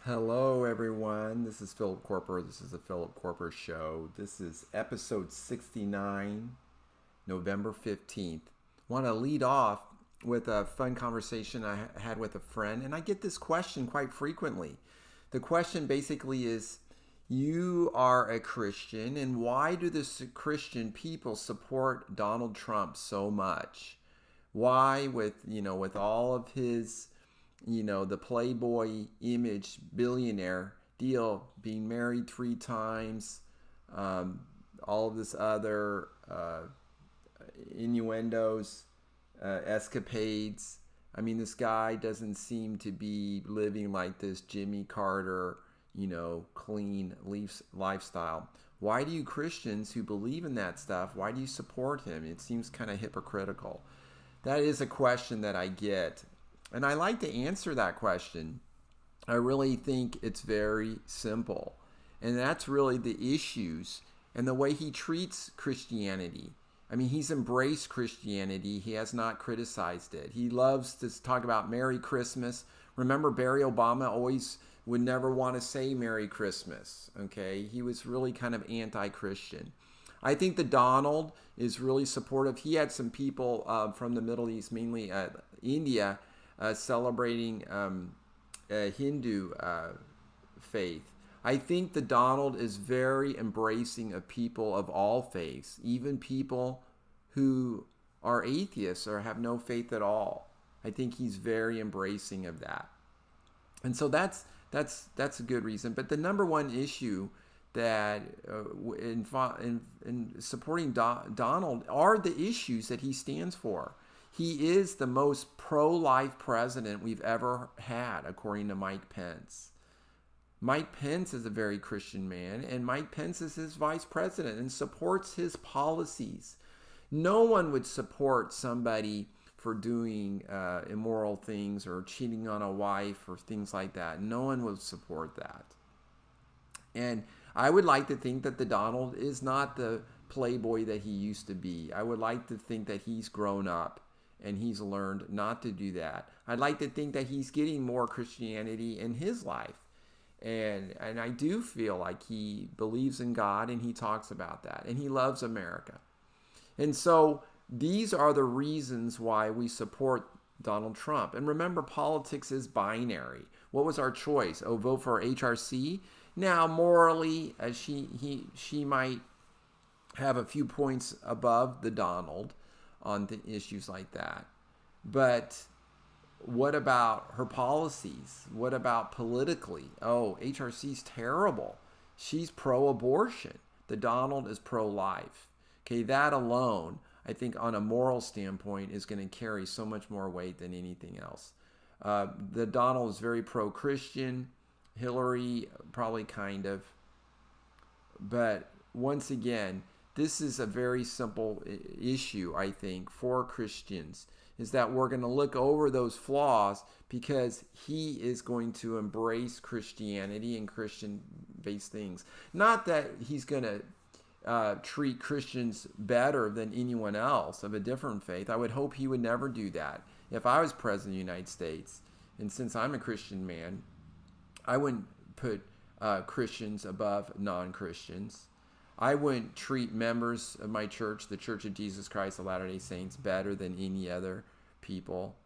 Hello, everyone. This is Philip Koerper. This is the Philip Koerper Show. This is episode 69, November 15th. Want to lead off with a fun conversation I had with a friend, and I get this question quite frequently. The question basically is, you are a Christian, and why do the Christian people support Donald Trump so much? Why, with all of his the Playboy image billionaire deal, being married 3 times, all of this other innuendos, escapades. I mean, this guy doesn't seem to be living like this Jimmy Carter, clean lifestyle. Why do you Christians who believe in that stuff, why do you support him? It seems kind of hypocritical. That is a question that I get. And I like to answer that question. I really think it's very simple. And that's really the issues and the way he treats Christianity. I mean, he's embraced Christianity. He has not criticized it. He loves to talk about Merry Christmas. Remember, Barack Obama always would never want to say Merry Christmas. Okay? He was really kind of anti-Christian. I think that Donald is really supportive. He had some people from the Middle East, mainly India, celebrating Hindu faith. I think that Donald is very embracing of people of all faiths, even people who are atheists or have no faith at all. I think he's very embracing of that, and so that's a good reason. But the number one issue that in supporting Donald are the issues that he stands for. He is the most pro-life president we've ever had, according to Mike Pence. Mike Pence is a very Christian man, and Mike Pence is his vice president and supports his policies. No one would support somebody for doing immoral things or cheating on a wife or things like that. No one would support that. And I would like to think that the Donald is not the playboy that he used to be. I would like to think that he's grown up and he's learned not to do that. I'd like to think that he's getting more Christianity in his life. And I do feel like he believes in God and he talks about that. And he loves America. And so these are the reasons why we support Donald Trump. And remember, politics is binary. What was our choice? Oh, vote for HRC? Now, morally, she might have a few points above the Donald on the issues like that. But what about her policies? What about politically? Oh, HRC's terrible. She's pro-abortion. The Donald is pro-life. Okay, that alone, I think on a moral standpoint, is going to carry so much more weight than anything else. The Donald is very pro-Christian. Hillary, probably kind of. But once again, this is a very simple issue, I think, for Christians, is that we're going to look over those flaws because he is going to embrace Christianity and Christian-based things. Not that he's going to treat Christians better than anyone else of a different faith. I would hope he would never do that. If I was president of the United States, and since I'm a Christian man, I wouldn't put Christians above non-Christians. I wouldn't treat members of my church, the Church of Jesus Christ of Latter-day Saints, better than any other people.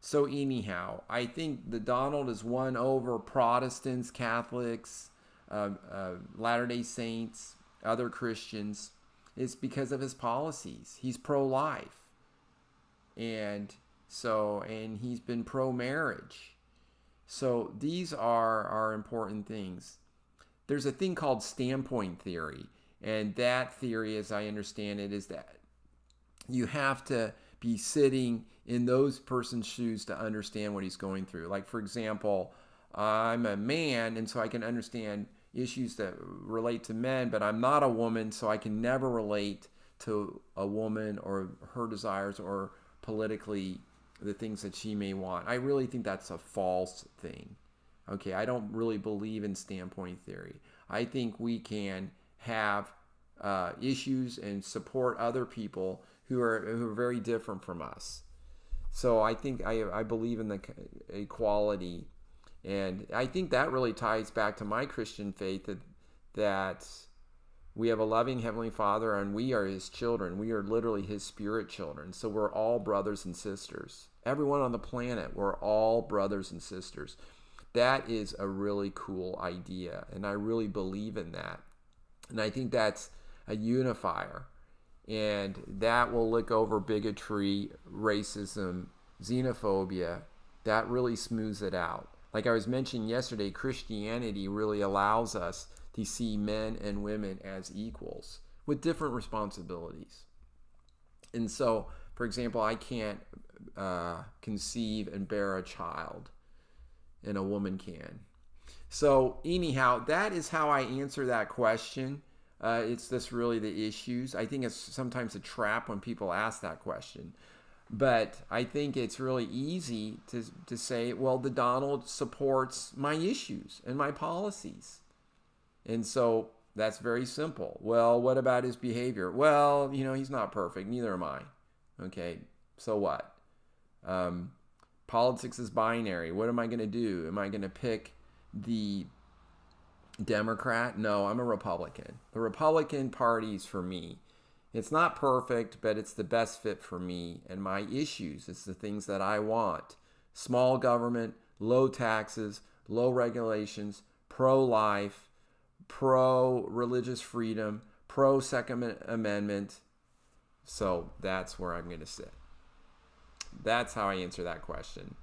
So anyhow, I think the Donald is won over Protestants, Catholics, Latter-day Saints, other Christians. It's because of his policies. He's pro-life. And he's been pro-marriage. So these are important things. There's a thing called standpoint theory. And that theory, as I understand it, is that you have to be sitting in those person's shoes to understand what he's going through. Like, for example, I'm a man, and so I can understand issues that relate to men, but I'm not a woman, so I can never relate to a woman or her desires or politically the things that she may want. I really think that's a false thing. Okay, I don't really believe in standpoint theory. I think we can have issues and support other people who are very different from us. So I think I believe in the equality And I think that really ties back to my Christian faith, that we have a loving Heavenly Father and we are His children. We are literally His spirit children. So we're all brothers and sisters. Everyone on the planet, we're all brothers and sisters. That is a really cool idea, and I really believe in that. And I think that's a unifier, and that will look over bigotry, racism, xenophobia. That really smooths it out. Like I was mentioning yesterday, Christianity really allows us to see men and women as equals with different responsibilities. And so, for example, I can't conceive and bear a child, and a woman can. So anyhow, that is how I answer that question. It's just really the issues. I think it's sometimes a trap when people ask that question. But I think it's really easy to say, well, the Donald supports my issues and my policies. And so that's very simple. Well, what about his behavior? Well, he's not perfect. Neither am I. Okay, so what? Politics is binary. What am I going to do? Am I going to pick the Democrat? No, I'm a Republican. The Republican Party is for me. It's not perfect, but it's the best fit for me and my issues. It's the things that I want. Small government, low taxes, low regulations, pro-life, pro-religious freedom, pro-Second Amendment. So that's where I'm going to sit. That's how I answer that question.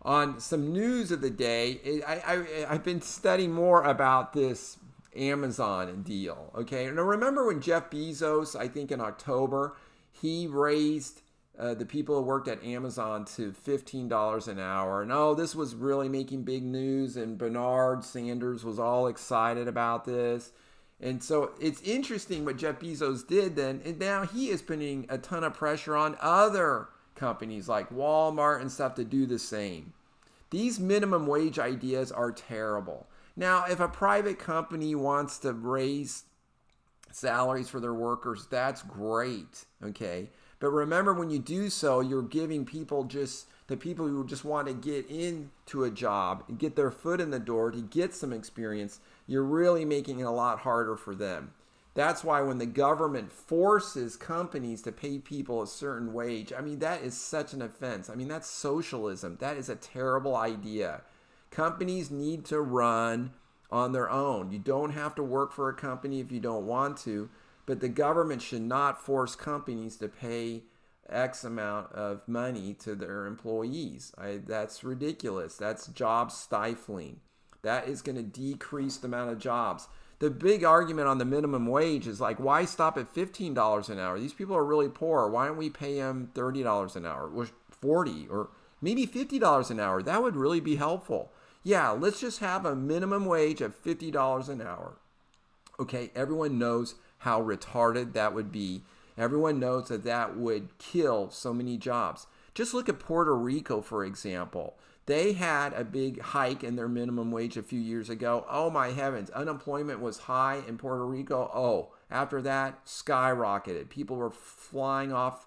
On some news of the day, I've been studying more about this Amazon deal. Okay, and I remember when Jeff Bezos, I think in October, he raised the people who worked at Amazon to $15 an hour. And this was really making big news, and Bernard Sanders was all excited about this. And so it's interesting what Jeff Bezos did then, and now he is putting a ton of pressure on other companies like Walmart and stuff to do the same. These minimum wage ideas are terrible. Now, if a private company wants to raise salaries for their workers, that's great, okay? But remember, when you do so, you're giving people the people who just want to get into a job and get their foot in the door to get some experience, you're really making it a lot harder for them. That's why when the government forces companies to pay people a certain wage, that is such an offense. That's socialism. That is a terrible idea. Companies need to run on their own. You don't have to work for a company if you don't want to, but the government should not force companies to pay X amount of money to their employees. That's ridiculous. That's job stifling. That is going to decrease the amount of jobs. The big argument on the minimum wage is like, why stop at $15 an hour? These people are really poor. Why don't we pay them $30 an hour, or $40, or maybe $50 an hour? That would really be helpful. Yeah, let's just have a minimum wage of $50 an hour. Okay, everyone knows how retarded that would be. Everyone knows that would kill so many jobs. Just look at Puerto Rico, for example. They had a big hike in their minimum wage a few years ago. Oh my heavens, unemployment was high in Puerto Rico. After that, skyrocketed. People were flying off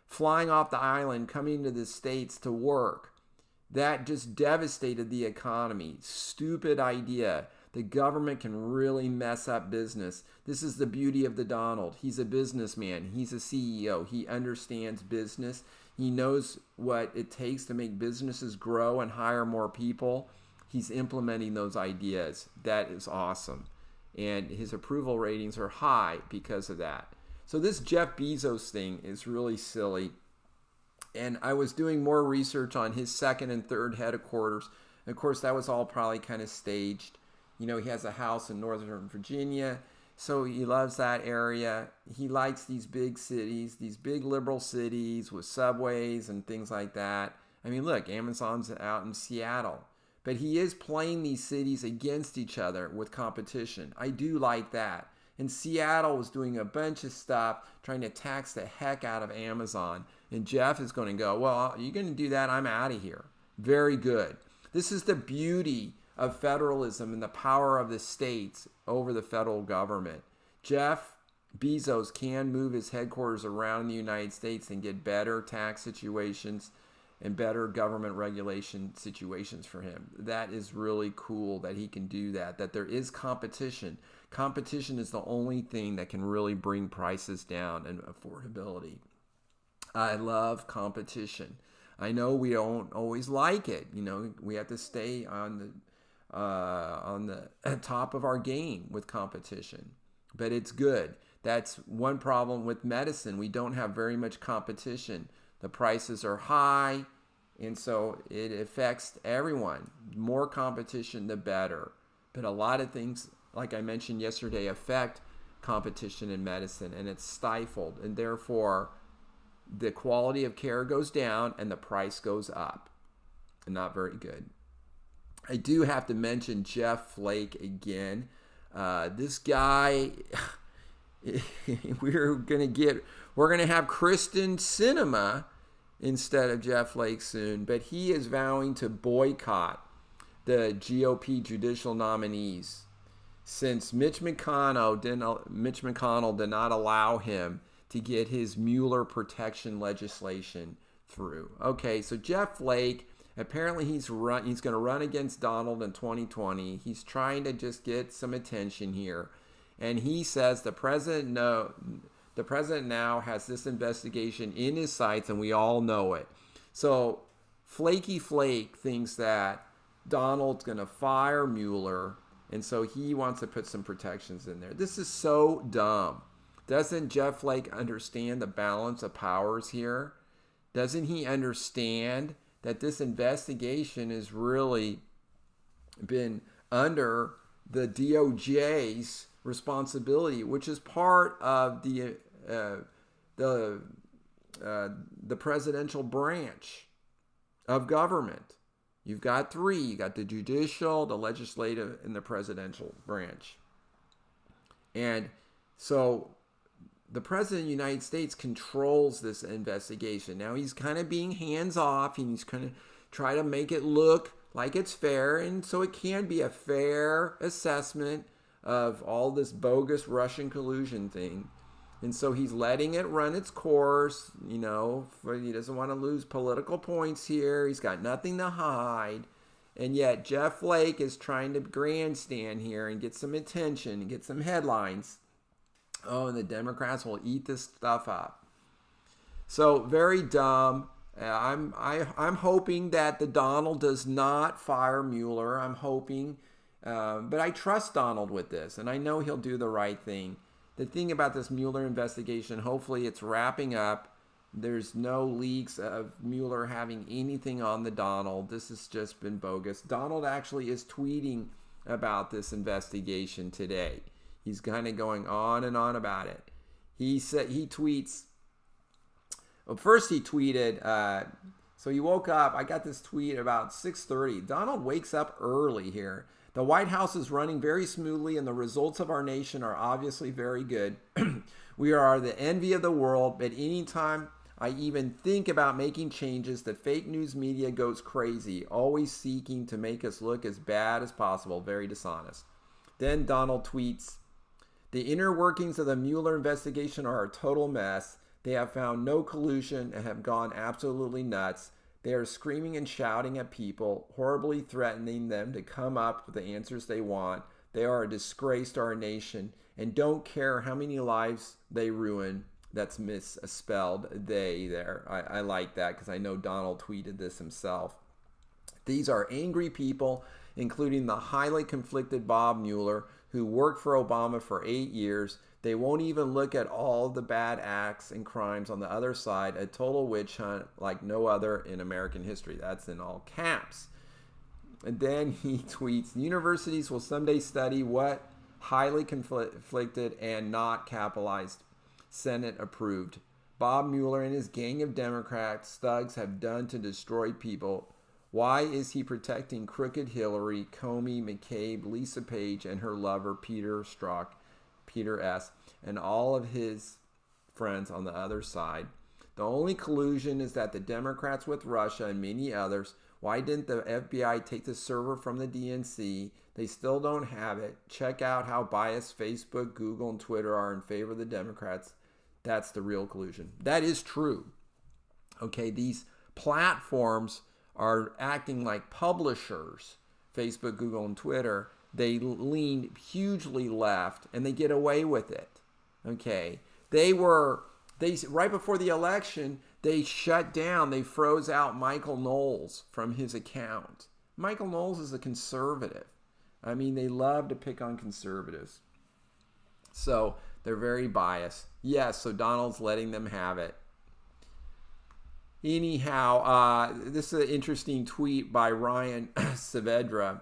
the island, coming to the States to work. That just devastated the economy. Stupid idea. The government can really mess up business. This is the beauty of the Donald. He's a businessman. He's a CEO. He understands business. He knows what it takes to make businesses grow and hire more people. He's implementing those ideas. That is awesome. And his approval ratings are high because of that. So this Jeff Bezos thing is really silly. And I was doing more research on his second and third headquarters. And of course, that was all probably kind of staged. He has a house in Northern Virginia. So he loves that area. He likes these big cities, these big liberal cities with subways and things like that. Look, Amazon's out in Seattle. But he is playing these cities against each other with competition. I do like that. And Seattle was doing a bunch of stuff, trying to tax the heck out of Amazon. And Jeff is going to go, well, you're going to do that? I'm out of here. Very good. This is the beauty of federalism and the power of the states over the federal government. Jeff Bezos can move his headquarters around the United States and get better tax situations and better government regulation situations for him. That is really cool that he can do that, that there is competition. Competition is the only thing that can really bring prices down and affordability. I love competition. I know we don't always like it. We have to stay on the top of our game with competition, but it's good. That's one problem with medicine. We don't have very much competition. The prices are high, and so it affects everyone. More competition, the better. But a lot of things, like I mentioned yesterday, affect competition in medicine, and it's stifled, and therefore the quality of care goes down and the price goes up. Not very good. I do have to mention Jeff Flake again. This guy, we're gonna have Kristen Sinema instead of Jeff Flake soon, but he is vowing to boycott the GOP judicial nominees since Mitch McConnell did not allow him to get his Mueller protection legislation through. Okay, so Jeff Flake, apparently he's going to run against Donald in 2020. He's trying to just get some attention here, and he says the president now has this investigation in his sights, and we all know it. So Flaky Flake thinks that Donald's going to fire Mueller, and so he wants to put some protections in there. This is so dumb. Doesn't Jeff Flake understand the balance of powers here? Doesn't he understand that this investigation has really been under the DOJ's responsibility, which is part of the presidential branch of government? You've got three. You got the judicial, the legislative, and the presidential branch. And so the president of the United States controls this investigation. Now he's kind of being hands-off. He's going to try to make it look like it's fair, and so it can be a fair assessment of all this bogus Russian collusion thing. And so he's letting it run its course. He doesn't want to lose political points here. He's got nothing to hide. And yet Jeff Flake is trying to grandstand here and get some attention and get some headlines. Oh, and the Democrats will eat this stuff up. So very dumb. I'm hoping that the Donald does not fire Mueller. I'm hoping, but I trust Donald with this, and I know he'll do the right thing. The thing about this Mueller investigation, hopefully it's wrapping up. There's no leaks of Mueller having anything on the Donald. This has just been bogus. Donald actually is tweeting about this investigation today. He's kind of going on and on about it. First he tweeted, so he woke up, I got this tweet about 6:30. Donald wakes up early here. The White House is running very smoothly and the results of our nation are obviously very good. We are the envy of the world, but anytime I even think about making changes, the fake news media goes crazy, always seeking to make us look as bad as possible, very dishonest. Then Donald tweets, the inner workings of the Mueller investigation are a total mess. They have found no collusion and have gone absolutely nuts. They are screaming and shouting at people, horribly threatening them to come up with the answers they want. They are a disgrace to our nation and don't care how many lives they ruin. That's misspelled they there. I like that because I know Donald tweeted this himself. These are angry people, including the highly conflicted Bob Mueller, who worked for Obama for 8 years. They won't even look at all the bad acts and crimes on the other side, a total witch hunt like no other in American history. That's in all caps. And then he tweets, universities will someday study what highly conflicted and not capitalized Senate approved Bob Mueller and his gang of Democrats thugs have done to destroy people. Why is he protecting crooked Hillary, Comey, McCabe, Lisa Page, and her lover, Peter Strzok, Peter S., and all of his friends on the other side? The only collusion is that the Democrats with Russia and many others. Why didn't the FBI take the server from the DNC? They still don't have it. Check out how biased Facebook, Google, and Twitter are in favor of the Democrats. That's the real collusion. That is true. Okay, these platforms are acting like publishers, Facebook, Google, and Twitter, they lean hugely left and they get away with it. Okay. They right before the election, they froze out Michael Knowles from his account. Michael Knowles is a conservative. I mean, they love to pick on conservatives. So they're very biased. Yes, so Donald's letting them have it. Anyhow, this is an interesting tweet by Ryan Saavedra.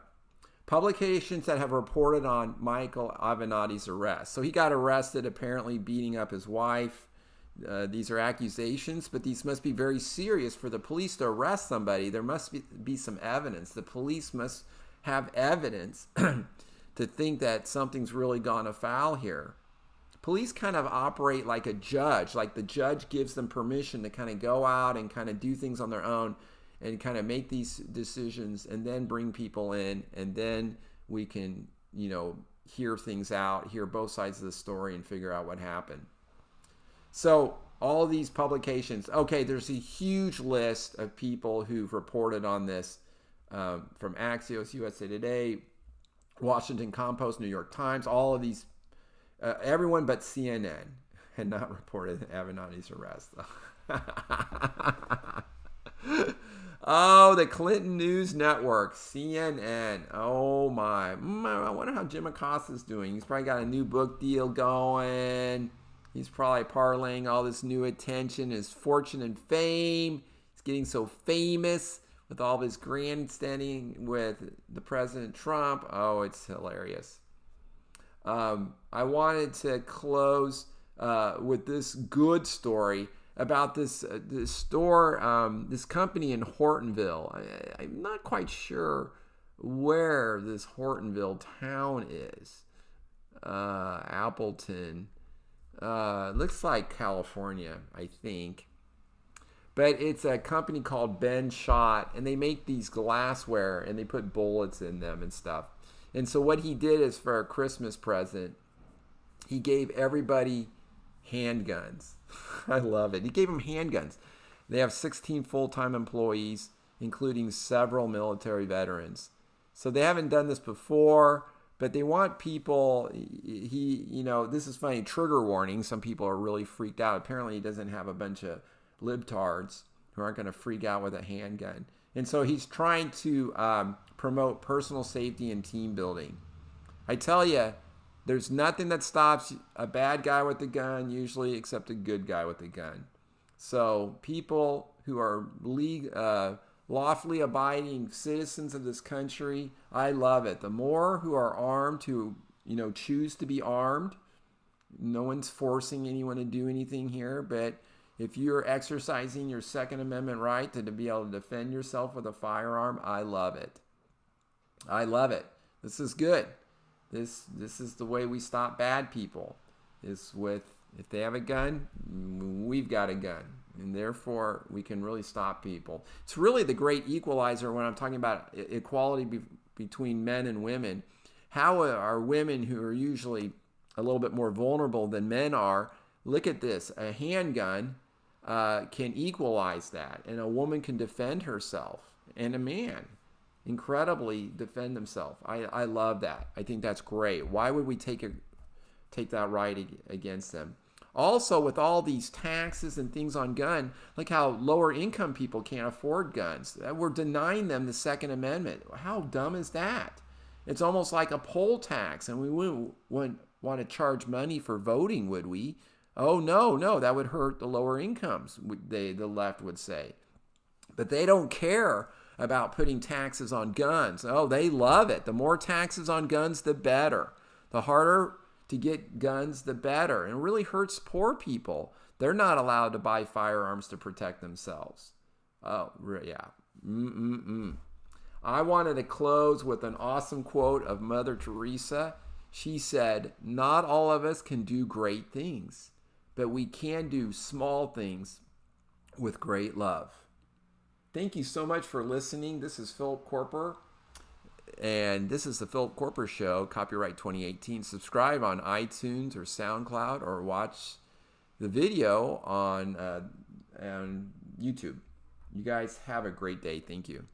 Publications that have reported on Michael Avenatti's arrest. So he got arrested, apparently beating up his wife. These are accusations, but these must be very serious for the police to arrest somebody. There must be some evidence. The police must have evidence to think that something's really gone afoul here. Police kind of operate like a judge, like the judge gives them permission to kind of go out and kind of do things on their own and kind of make these decisions and then bring people in, and then we can, hear things out, hear both sides of the story and figure out what happened. So all these publications, okay, there's a huge list of people who've reported on this, from Axios, USA Today, Washington Compost, New York Times, all of these. Everyone but CNN had not reported Avenatti's arrest. Oh, the Clinton News Network, CNN. Oh my. I wonder how Jim Acosta's doing. He's probably got a new book deal going. He's probably parlaying all this new attention, his fortune and fame. He's getting so famous with all of his grandstanding with the President Trump. Oh, it's hilarious. I wanted to close with this good story about this store, this company in Hortonville. I'm not quite sure where this Hortonville town is. Appleton. Looks like California, I think. But it's a company called Ben Schott, and they make these glassware, and they put bullets in them and stuff. And so what he did is, for a Christmas present, he gave everybody handguns. I love it. He gave them handguns. They have 16 full-time employees, including several military veterans. So they haven't done this before, but they want people, this is funny, trigger warning. Some people are really freaked out. Apparently he doesn't have a bunch of libtards who aren't going to freak out with a handgun. And so he's trying to promote personal safety and team building. I tell you, there's nothing that stops a bad guy with a gun usually except a good guy with a gun. So people who are lawfully abiding citizens of this country, I love it. The more who are armed, who choose to be armed, no one's forcing anyone to do anything here, but if you're exercising your Second Amendment right to be able to defend yourself with a firearm, I love it. I love it. This is good. This is the way we stop bad people. Is with, if they have a gun, we've got a gun. And therefore, we can really stop people. It's really the great equalizer when I'm talking about equality between men and women. How are women, who are usually a little bit more vulnerable than men are, look at this. A handgun can equalize that, and a woman can defend herself, and a man incredibly defend themselves. I love that. I think that's great. Why would we take that right against them? Also, with all these taxes and things on gun, like how lower income people can't afford guns. We're denying them the Second Amendment. How dumb is that? It's almost like a poll tax, and we wouldn't want to charge money for voting, would we? Oh, no, that would hurt the lower incomes, the left would say. But they don't care about putting taxes on guns. Oh, they love it. The more taxes on guns, the better. The harder to get guns, the better. And it really hurts poor people. They're not allowed to buy firearms to protect themselves. Oh, yeah. I wanted to close with an awesome quote of Mother Teresa. She said, "Not all of us can do great things, but we can do small things with great love." Thank you so much for listening. This is Philip Koerper, and this is the Philip Koerper Show, copyright 2018. Subscribe on iTunes or SoundCloud, or watch the video on YouTube. You guys have a great day. Thank you.